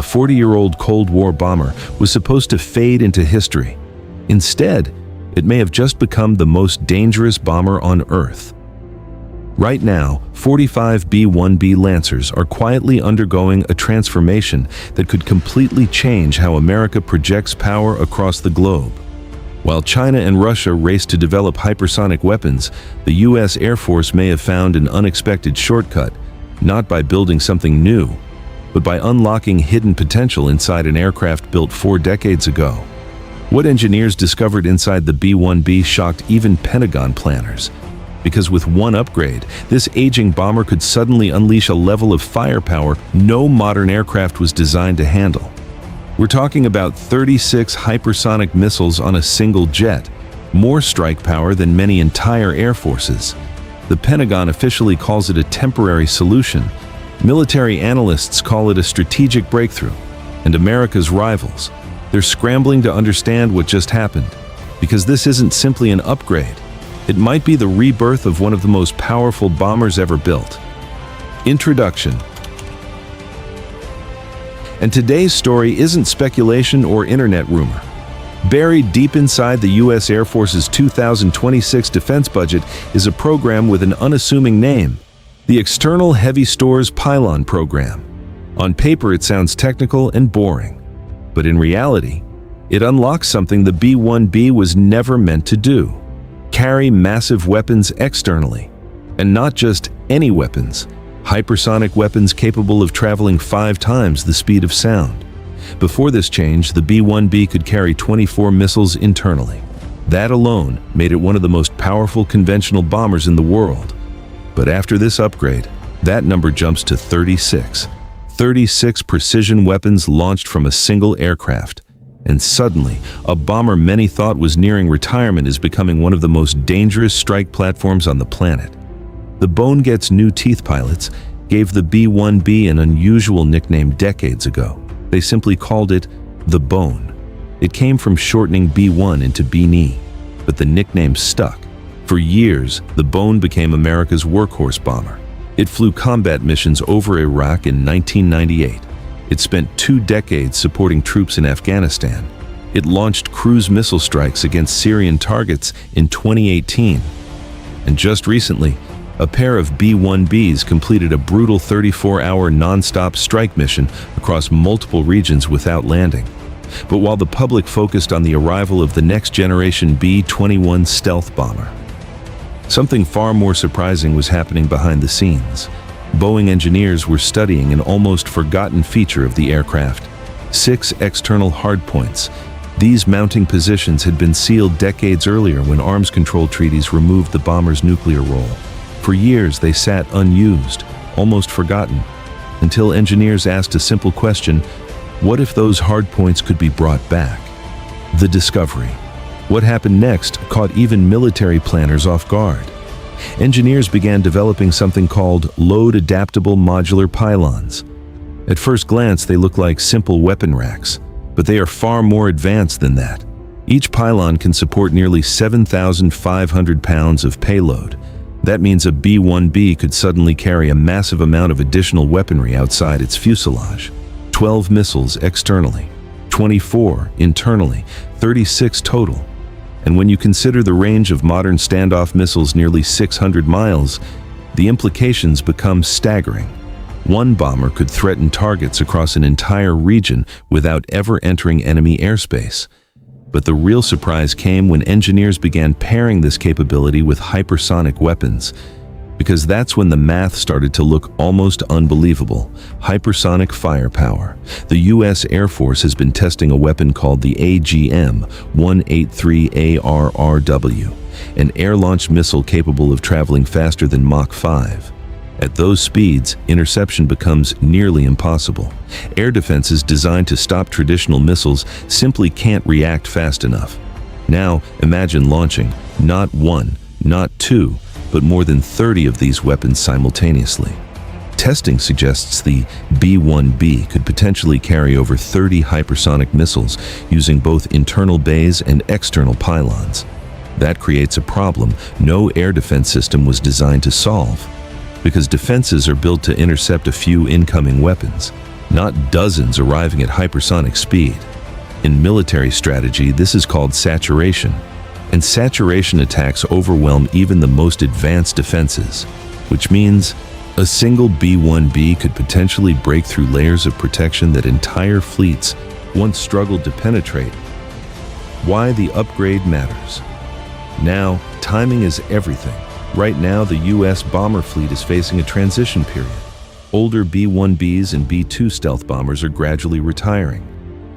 40-year-old Cold War bomber, was supposed to fade into history. Instead, it may have just become the most dangerous bomber on Earth. Right now, 45 B-1B Lancers are quietly undergoing a transformation that could completely change how America projects power across the globe. While China and Russia race to develop hypersonic weapons, the U.S. Air Force may have found an unexpected shortcut, not by building something new, but by unlocking hidden potential inside an aircraft built 4 decades ago. What engineers discovered inside the B-1B shocked even Pentagon planners, because with one upgrade, this aging bomber could suddenly unleash a level of firepower no modern aircraft was designed to handle. We're talking about 36 hypersonic missiles on a single jet, more strike power than many entire air forces. The Pentagon officially calls it a temporary solution. Military analysts call it a strategic breakthrough. And America's rivals, they're scrambling to understand what just happened, because this isn't simply an upgrade. It might be the rebirth of one of the most powerful bombers ever built. Introduction. And today's story isn't speculation or internet rumor. Buried deep inside the U.S. Air Force's 2026 defense budget is a program with an unassuming name, the External Heavy Stores Pylon program. On paper, it sounds technical and boring, but in reality, it unlocks something the B-1B was never meant to do: carry massive weapons externally. And not just any weapons, hypersonic weapons capable of traveling 5 times the speed of sound. Before this change, the B-1B could carry 24 missiles internally. That alone made it one of the most powerful conventional bombers in the world. But after this upgrade, that number jumps to 36. 36 precision weapons launched from a single aircraft. And suddenly, a bomber many thought was nearing retirement is becoming one of the most dangerous strike platforms on the planet. The Bone Gets New Teeth pilots gave the B-1B an unusual nickname decades ago. They simply called it the Bone. It came from shortening B-1 into B-knee, but the nickname stuck. For years, the Bone became America's workhorse bomber. It flew combat missions over Iraq in 1998. It spent 2 decades supporting troops in Afghanistan. It launched cruise missile strikes against Syrian targets in 2018. And just recently, a pair of B-1Bs completed a brutal 34-hour non-stop strike mission across multiple regions without landing. But while the public focused on the arrival of the next-generation B-21 stealth bomber, something far more surprising was happening behind the scenes. Boeing engineers were studying an almost forgotten feature of the aircraft: 6 external hardpoints. These mounting positions had been sealed decades earlier when arms control treaties removed the bomber's nuclear role. For years, they sat unused, almost forgotten, until engineers asked a simple question: what if those hardpoints could be brought back? The discovery. What happened next caught even military planners off guard. Engineers began developing something called load-adaptable modular pylons. At first glance, they look like simple weapon racks, but they are far more advanced than that. Each pylon can support nearly 7,500 pounds of payload. That means a B-1B could suddenly carry a massive amount of additional weaponry outside its fuselage. 12 missiles externally, 24 internally, 36 total. And when you consider the range of modern standoff missiles, nearly 600 miles, the implications become staggering. One bomber could threaten targets across an entire region without ever entering enemy airspace. But the real surprise came when engineers began pairing this capability with hypersonic weapons, because that's when the math started to look almost unbelievable. Hypersonic firepower. The U.S. Air Force has been testing a weapon called the AGM-183 ARRW, an air-launched missile capable of traveling faster than Mach 5. At those speeds, interception becomes nearly impossible. Air defenses designed to stop traditional missiles simply can't react fast enough. Now, imagine launching not 1, not 2, but more than 30 of these weapons simultaneously. Testing suggests the B-1B could potentially carry over 30 hypersonic missiles using both internal bays and external pylons. That creates a problem no air defense system was designed to solve, because defenses are built to intercept a few incoming weapons. not dozens arriving at hypersonic speed. In military strategy, this is called saturation, and saturation attacks overwhelm even the most advanced defenses, which means a single B-1B could potentially break through layers of protection that entire fleets once struggled to penetrate. Why the upgrade matters. Now, timing is everything. Right now, the U.S. bomber fleet is facing a transition period. Older B-1Bs and B-2 stealth bombers are gradually retiring.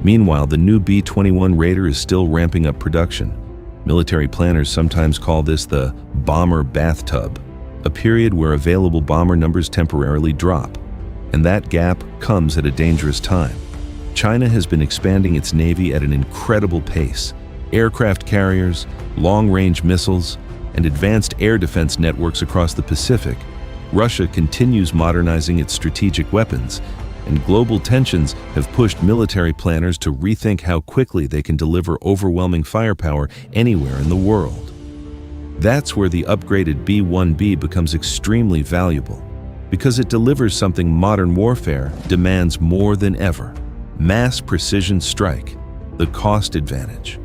Meanwhile, the new B-21 Raider is still ramping up production. Military planners sometimes call this the bomber bathtub, a period where available bomber numbers temporarily drop. And that gap comes at a dangerous time. China has been expanding its navy at an incredible pace. Aircraft carriers, long-range missiles, and advanced air defense networks across the Pacific. Russia continues modernizing its strategic weapons, and global tensions have pushed military planners to rethink how quickly they can deliver overwhelming firepower anywhere in the world. That's where the upgraded B-1B becomes extremely valuable, because it delivers something modern warfare demands more than ever: mass precision strike, the cost advantage.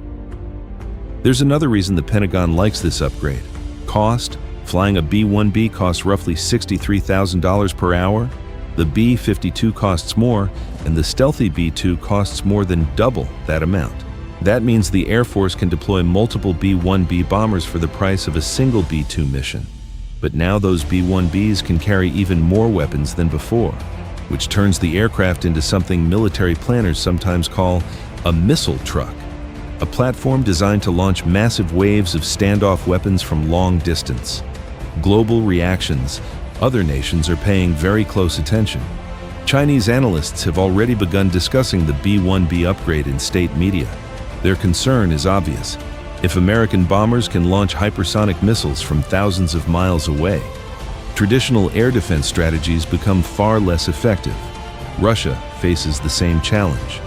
There's another reason the Pentagon likes this upgrade. Cost. Flying a B-1B costs roughly $63,000 per hour. The B-52 costs more, and the stealthy B-2 costs more than double that amount. That means the Air Force can deploy multiple B-1B bombers for the price of a single B-2 mission. But now those B-1Bs can carry even more weapons than before, which turns the aircraft into something military planners sometimes call a missile truck, a platform designed to launch massive waves of standoff weapons from long distance. Global reactions. Other nations are paying very close attention. Chinese analysts have already begun discussing the B-1B upgrade in state media. Their concern is obvious. If American bombers can launch hypersonic missiles from thousands of miles away, traditional air defense strategies become far less effective. Russia faces the same challenge.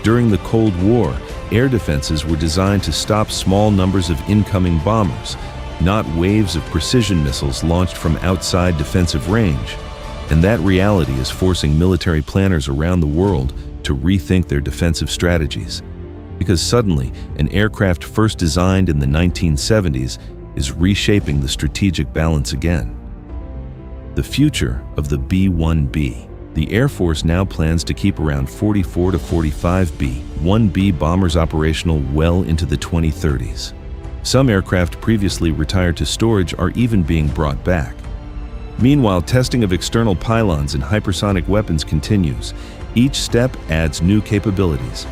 During the Cold War, air defenses were designed to stop small numbers of incoming bombers, not waves of precision missiles launched from outside defensive range. And that reality is forcing military planners around the world to rethink their defensive strategies. Because suddenly, an aircraft first designed in the 1970s is reshaping the strategic balance again. The future of the B-1B. The Air Force now plans to keep around 44 to 45 B-1B bombers operational well into the 2030s. Some aircraft previously retired to storage are even being brought back. Meanwhile, testing of external pylons and hypersonic weapons continues. Each step adds new capabilities.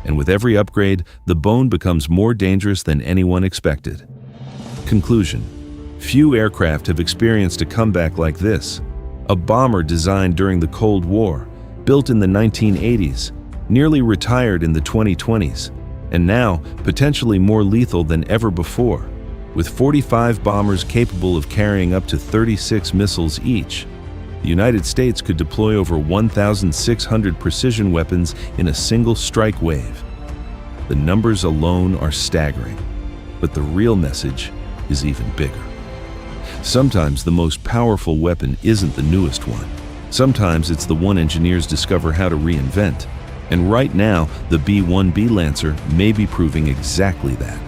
And with every upgrade, the bone becomes more dangerous than anyone expected. Conclusion. Few aircraft have experienced a comeback like this. A bomber designed during the Cold War, built in the 1980s, nearly retired in the 2020s, and now potentially more lethal than ever before. With 45 bombers capable of carrying up to 36 missiles each, the United States could deploy over 1,600 precision weapons in a single strike wave. The numbers alone are staggering, but the real message is even bigger. Sometimes the most powerful weapon isn't the newest one. Sometimes it's the one engineers discover how to reinvent. And right now, the B-1B Lancer may be proving exactly that.